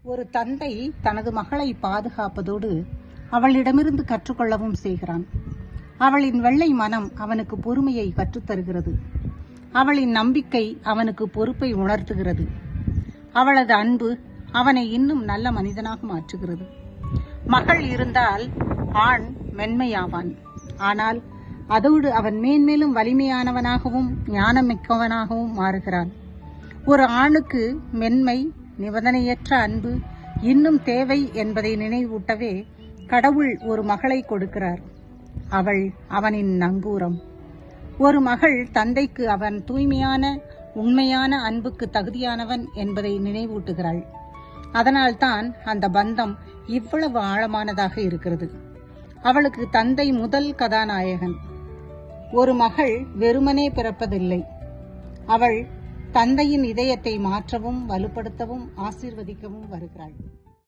ஒரு தந்தை தனது மகளை பாதுகாப்பதோடு அவளிடமிருந்து கற்றுக்கொள்ளவும் செய்கிறான். அவளின் வெள்ளை மனம் அவனுக்கு பொறுமையை கற்றுத்தருகிறது. அவளின் நம்பிக்கை அவனுக்கு பொறுப்பை உணர்த்துகிறது. அவளது அன்பு அவனை இன்னும் நல்ல மனிதனாக மாற்றுகிறது. மகள் இருந்தால் ஆண் மென்மையாவான். ஆனால் அதோடு அவன் மேன்மேலும் வலிமையானவனாகவும் ஞானமிக்கவனாகவும் மாறுகிறான். ஒரு ஆணுக்கு மென்மை, நிபந்தனையற்ற அன்பு இன்னும் தேவை என்பதை நினைவூட்டவே கடவுள் ஒரு மகளை கொடுக்கிறார். அவள் அவனின் நங்கூரம். ஒரு மகள் தந்தைக்கு அவன் தூய்மையான உண்மையான அன்புக்கு தகுதியானவன் என்பதை நினைவூட்டுகிறாள். அதனால்தான் அந்த பந்தம் இவ்வளவு ஆழமானதாக இருக்கிறது. அவளுக்கு தந்தை முதல் கதாநாயகன். ஒரு மகள் வெறுமனே பிறப்பதில்லை. அவள் தந்தையின் இதயத்தை மாற்றவும் வலுப்படுத்தவும் ஆசீர்வதிக்கவும் வருகிறாள்.